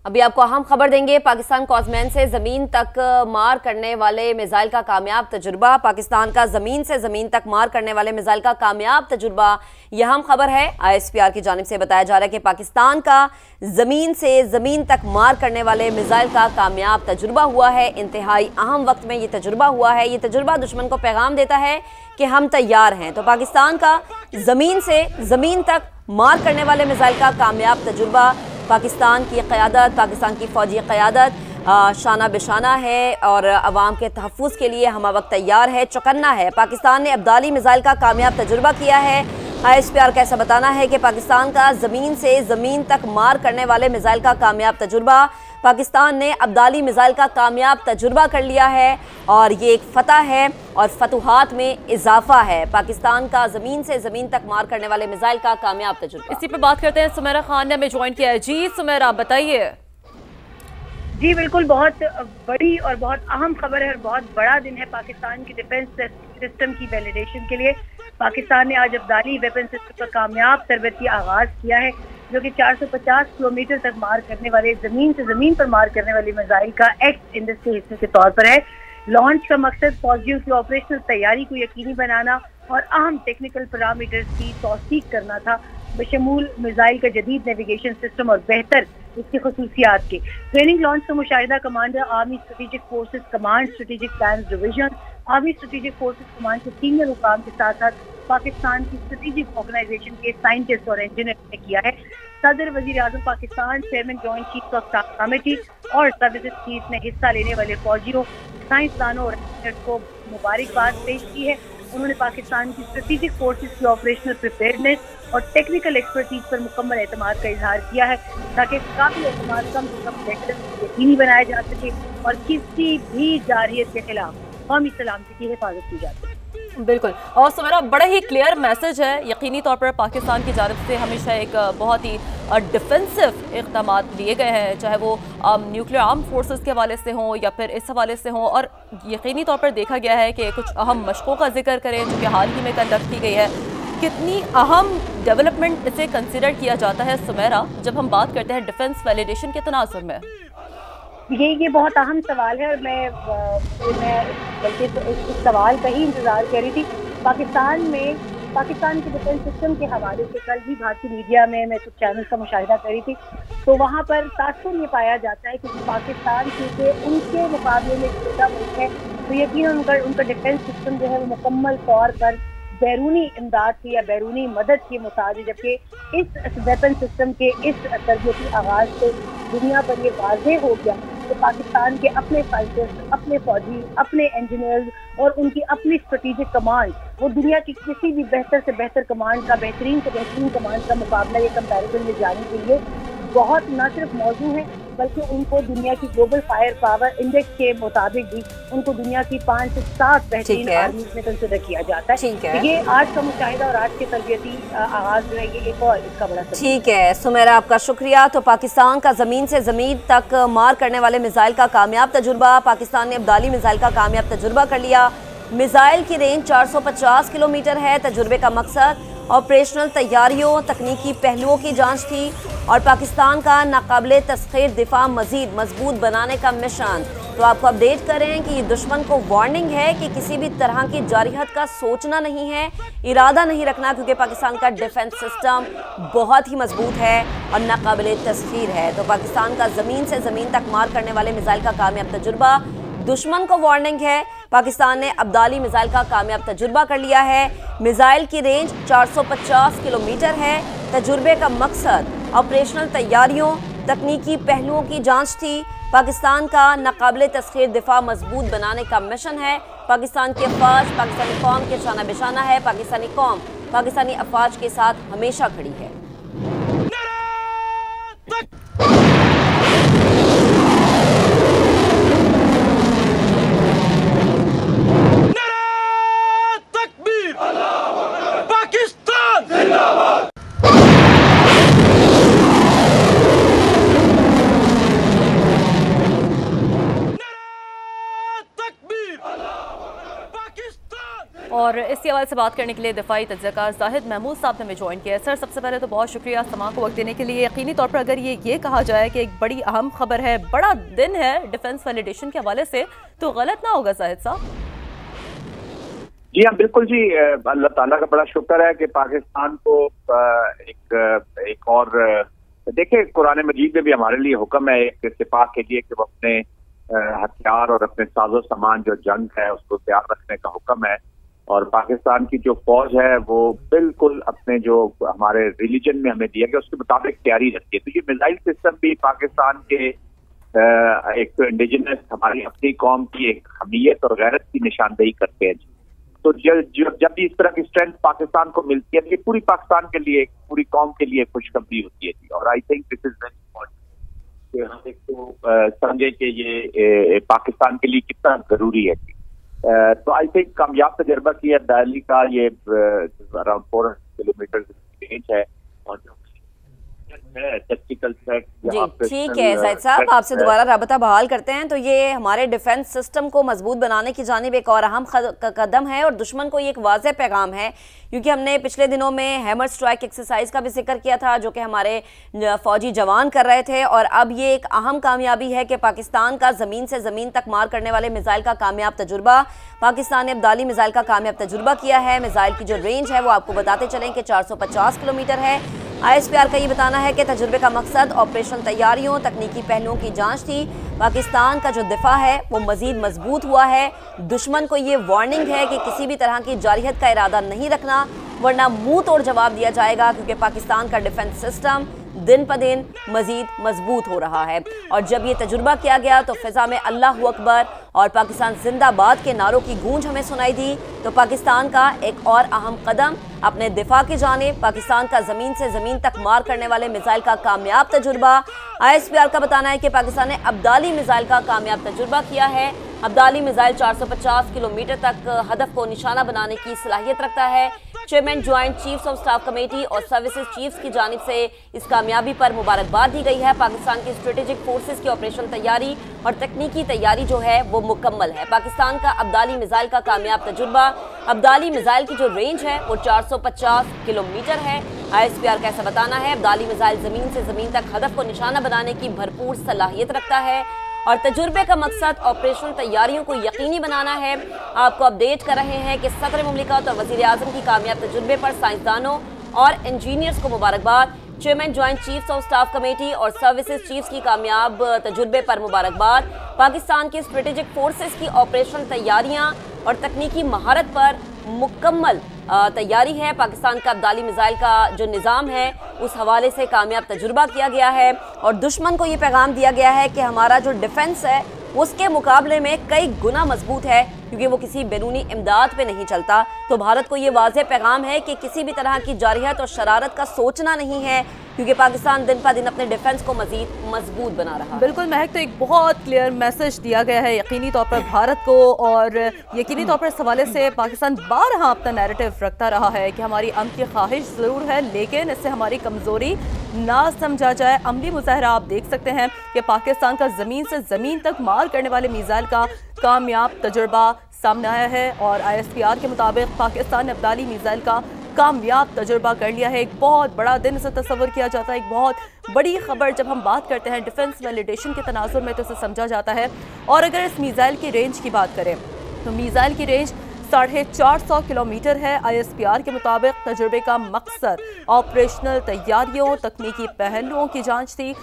अभी आपको अहम खबर देंगे। पाकिस्तान कॉस्मैन से जमीन तक मार करने वाले मिसाइल का कामयाब तजुर्बा। पाकिस्तान का जमीन से जमीन तक मार करने वाले मिसाइल का कामयाब तजुर्बा, यह अहम खबर है। ISPR की जानिब से बताया जा रहा है कि पाकिस्तान का जमीन से जमीन तक मार करने वाले मिसाइल का कामयाब तजुर्बा हुआ है। इंतहाई अहम वक्त में ये तजुर्बा हुआ है। ये तजुर्बा दुश्मन को पैगाम देता है कि हम तैयार हैं। तो पाकिस्तान का जमीन से जमीन तक मार करने वाले मिसाइल का कामयाब तजुर्बा, पाकिस्तान की क़यादत, पाकिस्तान की फ़ौजी क़यादत शाना बिशाना है और अवाम के तहफ़्फ़ुज़ के लिए हम वक्त तैयार है, चौकन्ना है। पाकिस्तान ने अब्दाली मिसाइल का कामयाब तजुर्बा किया है। ISPR का ऐसा बताना है कि पाकिस्तान का ज़मीन से ज़मीन तक मार करने वाले मिसाइल का कामयाब तजुर्बा, पाकिस्तान ने अब्दाली मिसाइल का कामयाब तजुर्बा कर लिया है और ये एक फ़तह है और फतुहात में इजाफा है। पाकिस्तान का ज़मीन से ज़मीन तक मार करने वाले मिसाइल का कामयाब तजुर्बा। इसी पे बात करते हैं। सुमेरा खान ने हमें ज्वाइन किया है। जी सुमेरा, बताइए। जी बिल्कुल, बहुत बड़ी और बहुत अहम खबर है और बहुत बड़ा दिन है पाकिस्तान की डिफेंस सिस्टम की वैलिडेशन के लिए। पाकिस्तान ने आज अब्दाली वेपन सिस्टम का कामयाब तरबती आगाज किया है, जो कि 450 किलोमीटर तक मार करने वाले, जमीन से जमीन पर मार करने वाले मिसाइल का एक्स इंडेक्स के हिस्से के तौर पर है। लॉन्च का मकसद फौजियों की ऑपरेशनल तैयारी को यकीनी बनाना और अहम टेक्निकल पैरामीटर्स की तौसीक करना था, बशमूल मिसाइल का जदीद नेविगेशन सिस्टम और बेहतर इसकी खसूसियात के। ट्रेनिंग लॉन्च का मुशाहिदा commander, army strategic forces command, strategic plan division, army strategic forces command के सीनियर मुकाम के साथ साथ पाकिस्तान की स्ट्रेटेजिक ऑर्गेनाइजेशन के साइंटिस्ट और इंजीनियर ने किया है। सदर वजीर आजम Pakistan, chairman joint chief of staff committee और सर्विसेज चीफ ने हिस्सा लेने वाले फौजियों, साइंसदानों और इंजीनियर्स को मुबारकबाद पेश की है। उन्होंने पाकिस्तान की स्ट्रेटेजिक फोर्सेज की ऑपरेशनल प्रिपेयर्डनेस और टेक्निकल एक्सपर्टीज पर मुकम्मल एतमाद का इजहार किया है, ताकि काफी एतमाद कम से कम बेहतर यकीनी बनाया जा सके और किसी भी जारहियत के खिलाफ कौमी सलामती की हिफाजत की जा सके। बिल्कुल, और सुमेरा, बड़ा ही क्लियर मैसेज है। यकीनी तौर पर पाकिस्तान की जानिब से हमेशा एक बहुत ही डिफेंसिव इक़दामात लिए गए हैं, चाहे वो न्यूक्लियर आर्म फोर्सेस के हवाले से हों या फिर इस हवाले से हों। और यकीनी तौर पर देखा गया है कि कुछ अहम मशकों का जिक्र करें जो कि हाल ही में कंडक्ट की गई है। कितनी अहम डेवलपमेंट इसे कंसिडर किया जाता है सुमेरा, जब हम बात करते हैं डिफेंस वैलिडेशन के तनाजुर में? ये बहुत अहम सवाल है और मैं बल्कि इस सवाल का ही इंतजार कर रही थी। पाकिस्तान के डिफेंस सिस्टम के हवाले से कल भी भारतीय मीडिया में मैं कुछ चैनल का मुशाहिदा कर रही थी, तो वहाँ पर तासुर ये पाया जाता है कि पाकिस्तान क्योंकि उनके मुकाबले में छोटा मुल्क है, तो यकीनन उनका डिफेंस सिस्टम जो है वो मुकम्मल तौर पर बैरूनी इमदाद की या बैरूनी मदद की मुताज है। जबकि इस वेपन सिस्टम के इस तरबियती आगाज से दुनिया पर यह वाज़ेह हो गया कि पाकिस्तान के अपने फाइटर्स, अपने फौजी, अपने इंजीनियर्स और उनकी अपनी स्ट्रेटेजिक कमांड, वो दुनिया की किसी भी बेहतर से बेहतर कमांड का, बेहतरीन से बेहतरीन कमांड का मुकाबला या कंपैरिजन में जाने के लिए बहुत न सिर्फ मौजू है, बल्कि उनको दुनिया की ग्लोबल फायर पावर इंडेक्स के मुताबिक भी उनको दुनिया की 5 से 7 बेहतरीन आर्मी में कंसिडर किया जाता है। ये आज का मुशाहिदा और आज के तरबियती आगाज जो है, ये एक और इसका बड़ा ठीक है। सुमेरा, आपका शुक्रिया। तो पाकिस्तान का जमीन से जमीन तक मार करने वाले मिसाइल का कामयाब तजुर्बा, पाकिस्तान ने अब्दाली मिसाइल का कामयाब तजुर्बा कर लिया। मिसाइल की रेंज 450 किलोमीटर है। तजुर्बे का मकसद ऑपरेशनल तैयारियों, तकनीकी पहलुओं की जांच थी और पाकिस्तान का नाकाबिले तस्खीर दिफा मजीद मजबूत बनाने का मिशन। तो आपको अपडेट करें कि ये दुश्मन को वार्निंग है कि किसी भी तरह की जारहियत का सोचना नहीं है, इरादा नहीं रखना, क्योंकि पाकिस्तान का डिफेंस सिस्टम बहुत ही मजबूत है और नाकाबिले तस्खीर है। तो पाकिस्तान का ज़मीन से ज़मीन तक मार करने वाले मिसाइल का कामयाब तजुर्बा दुश्मन को वार्निंग है। पाकिस्तान ने अब्दाली मिसाइल का कामयाब तजुर्बा कर लिया है। मिसाइल की रेंज 450 किलोमीटर है। तजुर्बे का मकसद ऑपरेशनल तैयारियों, तकनीकी पहलुओं की जांच थी। पाकिस्तान का नाकाबिले तस्खीर दिफा मजबूत बनाने का मिशन है। पाकिस्तान की अफवाज पाकिस्तानी कौम के शाना बिशाना है। पाकिस्तानी कौम पाकिस्तानी अफवाज के साथ हमेशा खड़ी है। और और इसी हवाले से बात करने के लिए दिफाई तज्ज़ियाकार जाहिद महमूद साहब ने हमें ज्वाइन किया है। सर, सबसे पहले तो बहुत शुक्रिया समाअत को वक्त देने के लिए। यकीनी तौर पर अगर ये कहा जाए कि एक बड़ी अहम खबर है, बड़ा दिन है डिफेंस वैलिडेशन के हवाले से, तो गलत ना होगा जाहिद साहब? जी हाँ, बिल्कुल जी। अल्लाह ताला का बड़ा शुक्र है कि पाकिस्तान को एक और देखिए, कुरान मजीद में भी हमारे लिए हुक्म है एक सिपाह के लिए कि वो अपने हथियार और अपने साजो सामान जो जंग है उसको तैयार रखने का हुक्म है। और पाकिस्तान की जो फौज है वो बिल्कुल अपने जो हमारे रिलीजन में हमें दिया गया उसके मुताबिक तैयारी रखती है। तो ये मिसाइल सिस्टम भी पाकिस्तान के एक तो इंडिजिनस हमारी अपनी कौम की एक हमीयत और गैरत की निशानदेही करते हैं। तो जब भी इस तरह की स्ट्रेंथ पाकिस्तान को मिलती है तो ये पूरी पाकिस्तान के लिए, पूरी कौम के लिए खुशखबरी होती है। और I think this is very important कि हम एक तो समझे कि ये पाकिस्तान के लिए कितना जरूरी है। तो आई थिंक कामयाब तजर्बा किया दिल्ली का, ये अराउंड 400 किलोमीटर रेंज है और टेक्निकल थ्रेट। जी ठीक है जाहिद साहब, आपसे दोबारा राबता बहाल करते हैं। तो ये हमारे डिफेंस सिस्टम को मजबूत बनाने की जानिब एक और अहम कदम है और दुश्मन को ये एक वाज़ेह पैगाम है, क्योंकि हमने पिछले दिनों में हैमर स्ट्राइक एक्सरसाइज का भी जिक्र किया था जो कि हमारे फौजी जवान कर रहे थे। और अब ये एक अहम कामयाबी है कि पाकिस्तान का ज़मीन से ज़मीन तक मार करने वाले मिसाइल का कामयाब तजुर्बा, पाकिस्तान ने अब्दाली मिसाइल का कामयाब तजुर्बा किया है। मिसाइल की जो रेंज है वो आपको बताते चलें कि 450 किलोमीटर है। ISPR का ये बताना है कि तजुर्बे का मकसद ऑपरेशन तैयारियों, तकनीकी पहलुओं की जांच थी। पाकिस्तान का जो दिफा है वो मजीद मजबूत हुआ है। दुश्मन को ये वार्निंग है कि किसी भी तरह की जारहियत का इरादा नहीं रखना, वरना मुंह तोड़ जवाब दिया जाएगा, क्योंकि पाकिस्तान का डिफेंस सिस्टम दिन प दिन मजीद मजबूत हो रहा है। और जब ये तजुर्बा किया गया तो फिजा में अल्लाह अकबर और पाकिस्तान जिंदाबाद के नारों की गूंज हमें सुनाई दी। तो पाकिस्तान का एक और अहम कदम अपने दिफा की जानिब, पाकिस्तान का ज़मीन से ज़मीन तक मार करने वाले मिसाइल का कामयाब तजुर्बा। ISPR का बताना है कि पाकिस्तान ने अब्दाली मिसाइल का कामयाब तजुर्बा किया है। अब्दाली मिसाइल 450 किलोमीटर तक हदफ को निशाना बनाने की सलाहियत रखता है। Chairman joint chiefs of staff committee और सर्विसेज चीफ्स की जानिब से इस कामयाबी पर मुबारकबाद दी गई है। पाकिस्तान की स्ट्रेटेजिक फोर्सेस की ऑपरेशन तैयारी और तकनीकी तैयारी जो है वो मुकम्मल है। पाकिस्तान का अब्दाली मिसाइल का कामयाब तजुर्बा, अब्दाली मिसाइल की जो रेंज है वो 450 किलोमीटर है। ISPR का ऐसा बताना है अब्दाली मिसाइल ज़मीन से ज़मीन तक हदफ को निशाना बनाने की भरपूर सलाहियत रखता है और तजुर्बे का मकसद ऑपरेशन तैयारियों को यकीनी बनाना है। आपको अपडेट कर रहे हैं कि सदर मुमलिकत और वज़ीर आज़म की कामयाब तजुर्बे पर साइंसदानों और इंजीनियर्स को मुबारकबाद। Chairman joint chiefs of staff committee और सर्विसेज चीफ्स की कामयाब तजुर्बे पर मुबारकबाद। पाकिस्तान की स्ट्रेटेजिक फोर्सेस की ऑपरेशन तैयारियां और तकनीकी महारत पर मुकम्मल तैयारी है। पाकिस्तान का अब्दाली मिसाइल का जो निज़ाम है उस हवाले से कामयाब तजुर्बा किया गया है और दुश्मन को ये पैगाम दिया गया है कि हमारा जो डिफेंस है उसके मुकाबले में कई गुना मजबूत है, क्योंकि वो किसी बैरूनी इमदाद पे नहीं चलता। तो भारत को ये वाज़ेह पैगाम है कि किसी भी तरह की जारहियत और शरारत का सोचना नहीं है, क्योंकि पाकिस्तान दिन पर दिन अपने डिफेंस को मजीद मजबूत बना रहा है। बिल्कुल महक, तो एक बहुत क्लियर मैसेज दिया गया है यकीनी तौर पर भारत को, और यकीनी तौर पर इस हवाले से पाकिस्तान बारहा अपना नैरेटिव रखता रहा है कि हमारी अमन की ख्वाहिश ज़रूर है लेकिन इससे हमारी कमज़ोरी ना समझा जाए। अमली मुजाहरा आप देख सकते हैं कि पाकिस्तान का ज़मीन से ज़मीन तक मार करने वाले मिसाइल का कामयाब तजुर्बा सामने आया है और ISPR के मुताबिक पाकिस्तान ने अब्दाली मिसाइल का कामयाब तजुर्बा कर लिया है। एक बहुत बड़ा दिन इसे तस्वर किया जाता है, एक बहुत बड़ी खबर जब हम बात करते हैं डिफेंस वैलिडेशन के तनाजुर में तो इसे समझा जाता है। और अगर इस मिसाइल की रेंज की बात करें तो मिसाइल की रेंज 450 किलोमीटर है। ISPR के मुताबिक तजुर्बे का मकसद ऑपरेशनल तैयारियों, तकनीकी पहलुओं की जांच थी।